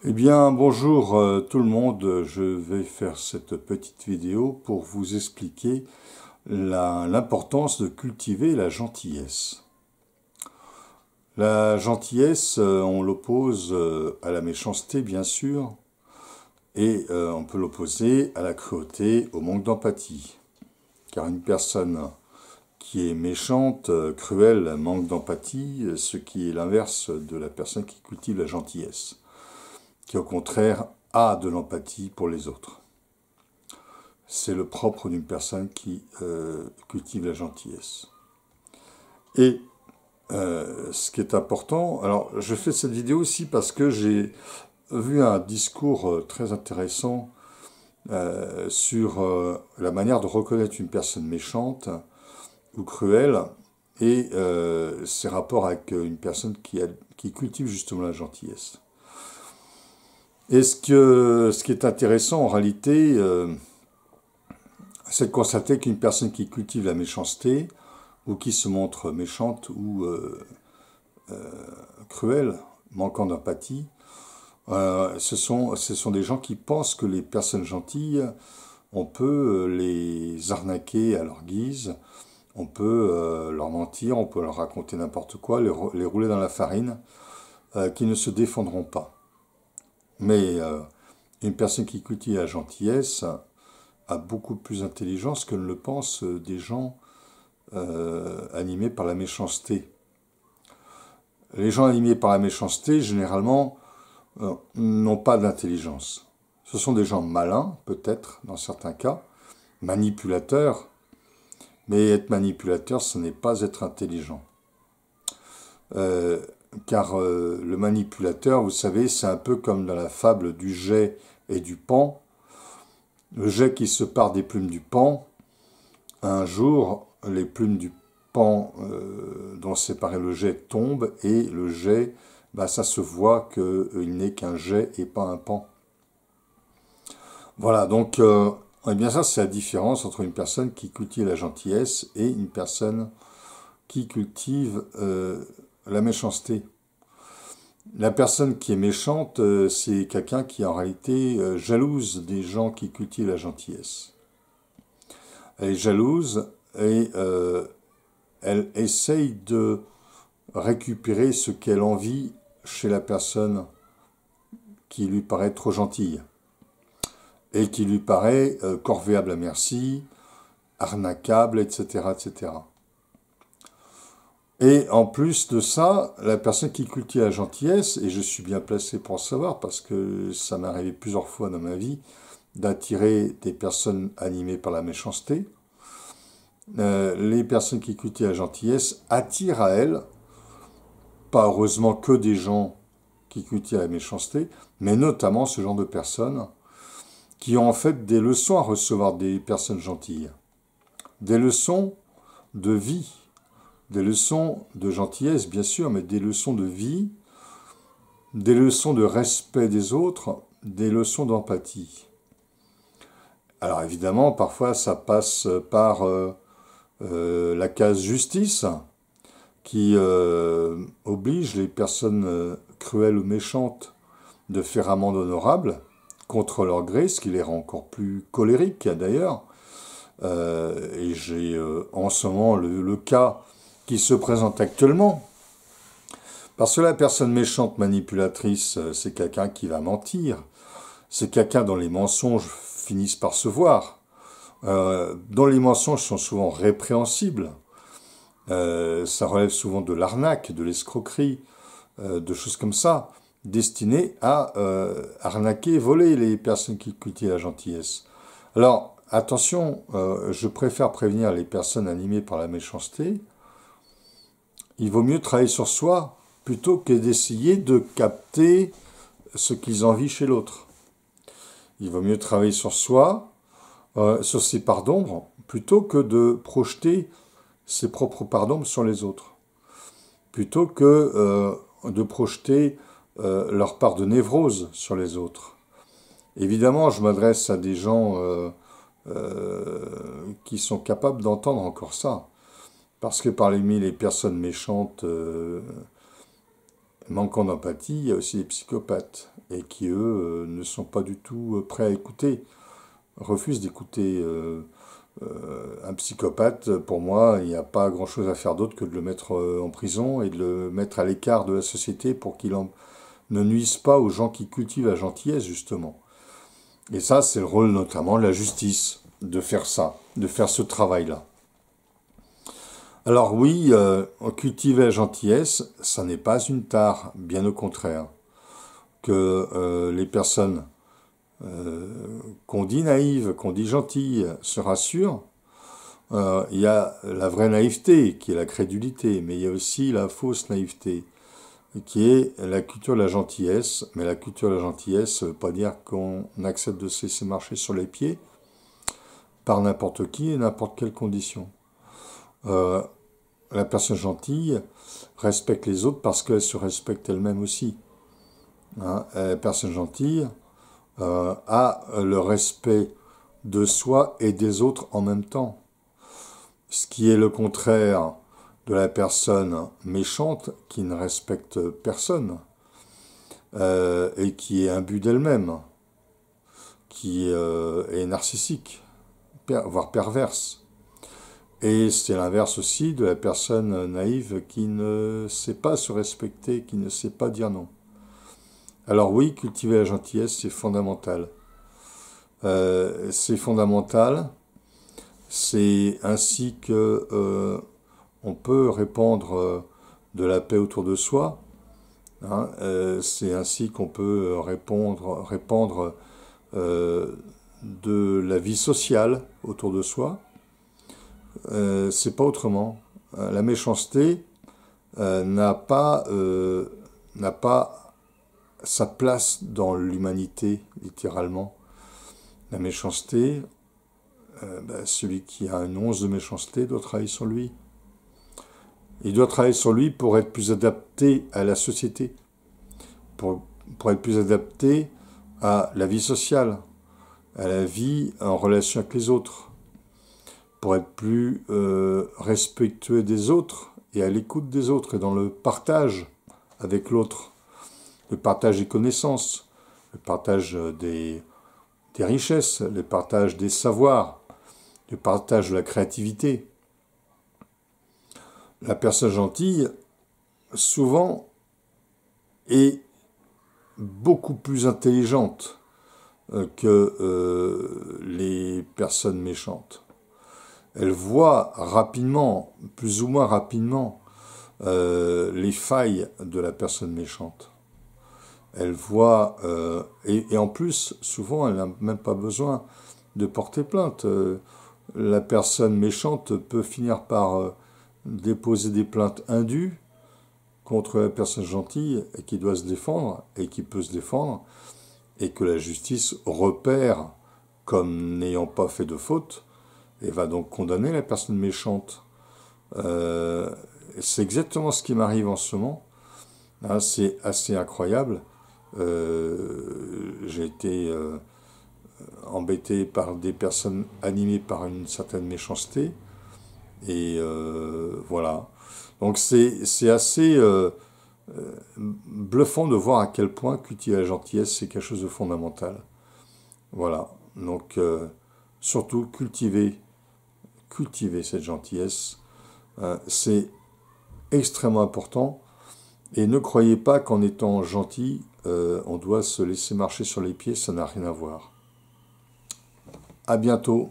Eh bien, bonjour tout le monde. Je vais faire cette petite vidéo pour vous expliquer l'importance de cultiver la gentillesse. La gentillesse, on l'oppose à la méchanceté, bien sûr, et on peut l'opposer à la cruauté, au manque d'empathie. Car une personne qui est méchante, cruelle, manque d'empathie, ce qui est l'inverse de la personne qui cultive la gentillesse, qui au contraire a de l'empathie pour les autres. C'est le propre d'une personne qui cultive la gentillesse. Et ce qui est important, alors je fais cette vidéo aussi parce que j'ai vu un discours très intéressant sur la manière de reconnaître une personne méchante ou cruelle et ses rapports avec une personne qui cultive justement la gentillesse. Et ce qui est intéressant en réalité, c'est de constater qu'une personne qui cultive la méchanceté, ou qui se montre méchante ou cruelle, manquant d'empathie, ce sont des gens qui pensent que les personnes gentilles, on peut les arnaquer à leur guise, on peut leur mentir, on peut leur raconter n'importe quoi, les rouler dans la farine, qui ne se défendront pas. Mais une personne qui cultive la gentillesse a beaucoup plus d'intelligence que ne le pensent des gens animés par la méchanceté. Les gens animés par la méchanceté, généralement, n'ont pas d'intelligence. Ce sont des gens malins, peut-être, dans certains cas, manipulateurs, mais être manipulateur, ce n'est pas être intelligent. Car le manipulateur, vous savez, c'est un peu comme dans la fable du geai et du paon. Le geai qui se part des plumes du paon, un jour, les plumes du paon dont séparait le geai tombent et le geai, ça se voit qu'il n'est qu'un geai et pas un paon. Voilà, donc eh bien ça c'est la différence entre une personne qui cultive la gentillesse et une personne qui cultive la méchanceté. La personne qui est méchante, c'est quelqu'un qui est en réalité jalouse des gens qui cultivent la gentillesse. Elle est jalouse et elle essaye de récupérer ce qu'elle envie chez la personne qui lui paraît trop gentille et qui lui paraît corvéable à merci, arnaquable, etc., etc. Et en plus de ça, la personne qui cultive la gentillesse, et je suis bien placé pour le savoir parce que ça m'est arrivé plusieurs fois dans ma vie d'attirer des personnes animées par la méchanceté, les personnes qui cultivent la gentillesse attirent à elles, pas heureusement que des gens qui cultivent la méchanceté, mais notamment ce genre de personnes qui ont en fait des leçons à recevoir des personnes gentilles. Des leçons de vie, des leçons de gentillesse bien sûr, mais des leçons de vie, des leçons de respect des autres, des leçons d'empathie. Alors évidemment, parfois ça passe par la case justice, qui oblige les personnes cruelles ou méchantes de faire amende honorable contre leur gré, ce qui les rend encore plus colériques d'ailleurs. Et j'ai en ce moment le cas qui se présente actuellement. Parce que la personne méchante manipulatrice, c'est quelqu'un qui va mentir. C'est quelqu'un dont les mensonges finissent par se voir. Dont les mensonges sont souvent répréhensibles. Ça relève souvent de l'arnaque, de l'escroquerie, de choses comme ça, destinées à arnaquer et voler les personnes qui cultivent la gentillesse. Alors, attention, je préfère prévenir les personnes animées par la méchanceté. Il vaut mieux travailler sur soi plutôt que d'essayer de capter ce qu'ils envient chez l'autre. Il vaut mieux travailler sur soi, sur ses parts d'ombre, plutôt que de projeter ses propres parts d'ombre sur les autres. Plutôt que de projeter leur part de névrose sur les autres. Évidemment, je m'adresse à des gens qui sont capables d'entendre encore ça. Parce que parmi les personnes méchantes, manquant d'empathie, il y a aussi des psychopathes, et qui, eux, ne sont pas du tout prêts à écouter, refusent d'écouter. Un psychopathe, pour moi, il n'y a pas grand-chose à faire d'autre que de le mettre en prison et de le mettre à l'écart de la société pour qu'il ne nuise pas aux gens qui cultivent la gentillesse, justement. Et ça, c'est le rôle notamment de la justice, de faire ça, de faire ce travail-là. Alors oui, cultiver la gentillesse, ça n'est pas une tare, bien au contraire. Que les personnes qu'on dit naïves, qu'on dit gentilles, se rassurent. Il y a la vraie naïveté, qui est la crédulité, mais il y a aussi la fausse naïveté, qui est la culture de la gentillesse. Mais la culture de la gentillesse, ça ne veut pas dire qu'on accepte de se laisser marcher sur les pieds par n'importe qui et n'importe quelle condition. La personne gentille respecte les autres parce qu'elle se respecte elle-même aussi. La personne gentille a le respect de soi et des autres en même temps. Ce qui est le contraire de la personne méchante qui ne respecte personne et qui est imbue d'elle-même, qui est narcissique, voire perverse. Et c'est l'inverse aussi de la personne naïve qui ne sait pas se respecter, qui ne sait pas dire non. Alors oui, cultiver la gentillesse, c'est fondamental. C'est fondamental. C'est ainsi que on peut répandre de la paix autour de soi. C'est ainsi qu'on peut répandre de la vie sociale autour de soi. C'est pas autrement. La méchanceté n'a pas sa place dans l'humanité, littéralement. La méchanceté, celui qui a une once de méchanceté doit travailler sur lui. Il doit travailler sur lui pour être plus adapté à la société, pour être plus adapté à la vie sociale, à la vie en relation avec les autres, pour être plus respectueux des autres et à l'écoute des autres et dans le partage avec l'autre, le partage des connaissances, le partage des richesses, le partage des savoirs, le partage de la créativité. La personne gentille, souvent, est beaucoup plus intelligente que les personnes méchantes. Elle voit rapidement, plus ou moins rapidement, les failles de la personne méchante. Elle voit, et en plus, souvent, elle n'a même pas besoin de porter plainte. La personne méchante peut finir par déposer des plaintes indues contre la personne gentille et qui doit se défendre et qui peut se défendre et que la justice repère comme n'ayant pas fait de faute et va donc condamner la personne méchante. C'est exactement ce qui m'arrive en ce moment. C'est assez incroyable. J'ai été embêté par des personnes animées par une certaine méchanceté. Et voilà. Donc c'est assez bluffant de voir à quel point cultiver la gentillesse, c'est quelque chose de fondamental. Voilà. Donc surtout cultiver cette gentillesse, c'est extrêmement important. Et ne croyez pas qu'en étant gentil, on doit se laisser marcher sur les pieds, ça n'a rien à voir. À bientôt.